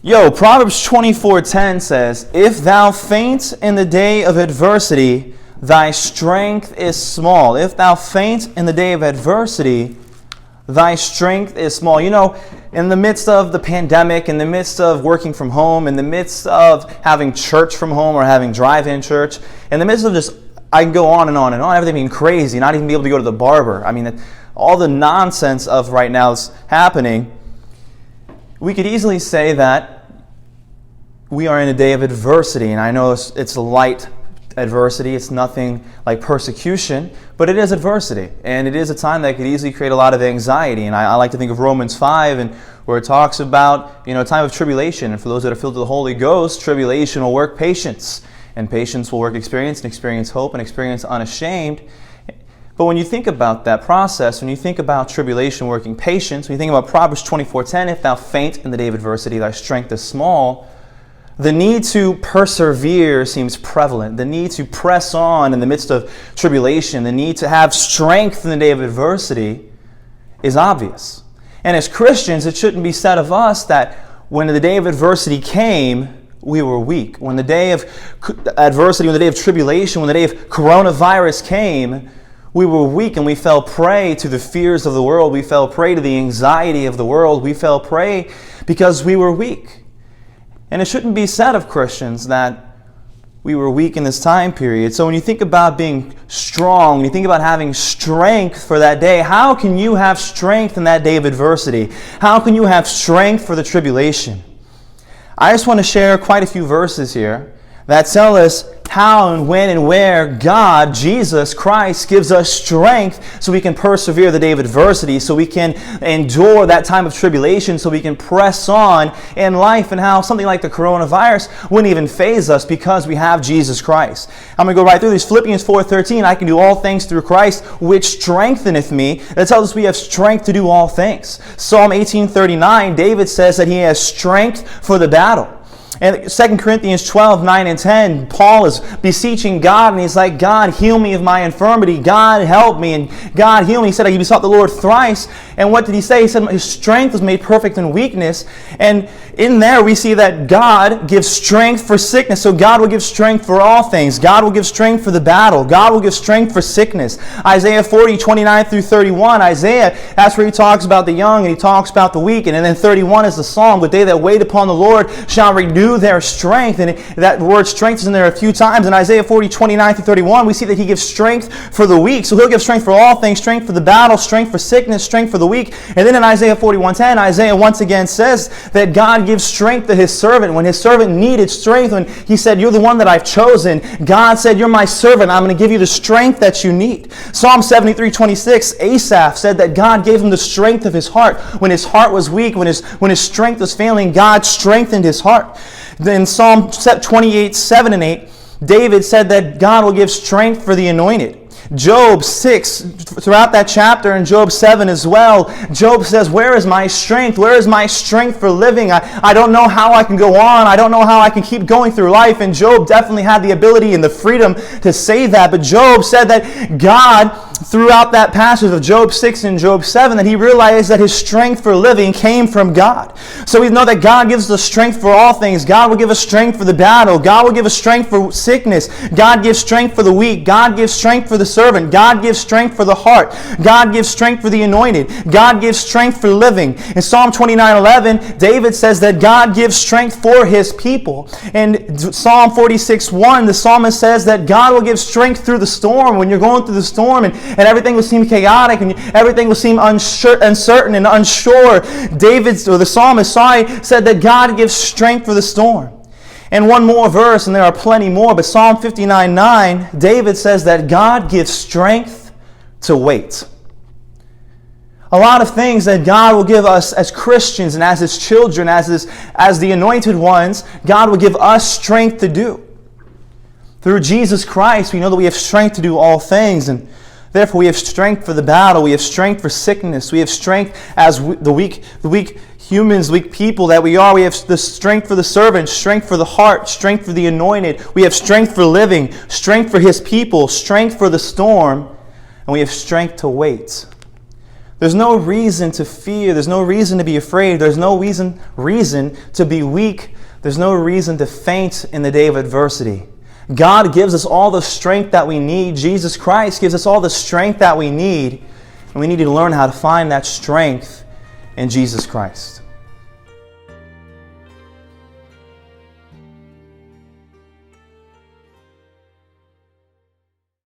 Proverbs 24:10 says, "If thou faint in the day of adversity, thy strength is small." If thou faint in the day of adversity, thy strength is small. In the midst of the pandemic, in the midst of working from home, in the midst of having church from home or having drive-in church, in the midst of just, I can go on and on and on, everything being crazy, not even be able to go to the barber. All the nonsense of right now is happening. We could easily say that we are in a day of adversity, and I know it's light adversity. It's nothing like persecution, but it is adversity, and it is a time that could easily create a lot of anxiety. And I like to think of Romans 5, and where it talks about a time of tribulation, and for those that are filled with the Holy Ghost, tribulation will work patience, and patience will work experience, and experience hope, and experience unashamed. But when you think about that process, when you think about tribulation working patience, when you think about Proverbs 24:10, "If thou faint in the day of adversity, thy strength is small," the need to persevere seems prevalent. The need to press on in the midst of tribulation, the need to have strength in the day of adversity is obvious. And as Christians, it shouldn't be said of us that when the day of adversity came, we were weak. When the day of adversity, when the day of tribulation, when the day of coronavirus came, we were weak and we fell prey to the fears of the world. We fell prey to the anxiety of the world. We fell prey because we were weak. And it shouldn't be said of Christians that we were weak in this time period. So when you think about being strong, when you think about having strength for that day, how can you have strength in that day of adversity? How can you have strength for the tribulation? I just want to share quite a few verses here that tell us how and when and where God, Jesus Christ, gives us strength so we can persevere the day of adversity, so we can endure that time of tribulation, so we can press on in life, and how something like the coronavirus wouldn't even faze us because we have Jesus Christ. I'm going to go right through these. Philippians 4:13, "I can do all things through Christ, which strengtheneth me." That tells us we have strength to do all things. Psalm 18:39, David says that he has strength for the battle. And 2 Corinthians 12:9 and 10, Paul is beseeching God, and he's like, "God, heal me of my infirmity. God, help me." And God, heal me. He said he besought the Lord thrice. And what did he say? He said, "His strength was made perfect in weakness." And in there we see that God gives strength for sickness. So God will give strength for all things. God will give strength for the battle. God will give strength for sickness. Isaiah 40:29 through 31. Isaiah, that's where he talks about the young and he talks about the weak. And then 31 is the psalm, "But they that wait upon the Lord shall renew their strength." And that word strength is in there a few times. In Isaiah 40:29 through 31, we see that he gives strength for the weak. So he'll give strength for all things, strength for the battle, strength for sickness, strength for the weak. And then in Isaiah 41:10, Isaiah once again says that God gives strength to his servant. When his servant needed strength, when he said, "You're the one that I've chosen," God said, "You're my servant. I'm going to give you the strength that you need." Psalm 73:26, Asaph said that God gave him the strength of his heart. When his heart was weak, when his strength was failing, God strengthened his heart. Then Psalm 28:7 and 8, David said that God will give strength for the anointed. Job 6, throughout that chapter, and Job 7 as well, Job says, "Where is my strength? Where is my strength for living? I don't know how I can go on. I don't know how I can keep going through life." And Job definitely had the ability and the freedom to say that. But Job said that God, throughout that passage of Job 6 and Job 7, that he realized that his strength for living came from God. So we know that God gives us strength for all things. God will give us strength for the battle. God will give us strength for sickness. God gives strength for the weak. God gives strength for the servant. God gives strength for the heart. God gives strength for the anointed. God gives strength for living. In Psalm 29:11, David says that God gives strength for his people. In Psalm 46:1, the psalmist says that God will give strength through the storm. When you're going through the storm and everything will seem chaotic and everything will seem uncertain and unsure, the psalmist said that God gives strength for the storm. And one more verse, and there are plenty more, but Psalm 59:9, David says that God gives strength to wait. A lot of things that God will give us as Christians and as His children, as the anointed ones, God will give us strength to do. Through Jesus Christ, we know that we have strength to do all things, and therefore we have strength for the battle, we have strength for sickness, we have strength as the weak humans, weak people that we are. We have the strength for the servant, strength for the heart, strength for the anointed. We have strength for living, strength for His people, strength for the storm, and we have strength to wait. There's no reason to fear. There's no reason to be afraid. There's no reason to be weak. There's no reason to faint in the day of adversity. God gives us all the strength that we need. Jesus Christ gives us all the strength that we need. And we need to learn how to find that strength in Jesus Christ.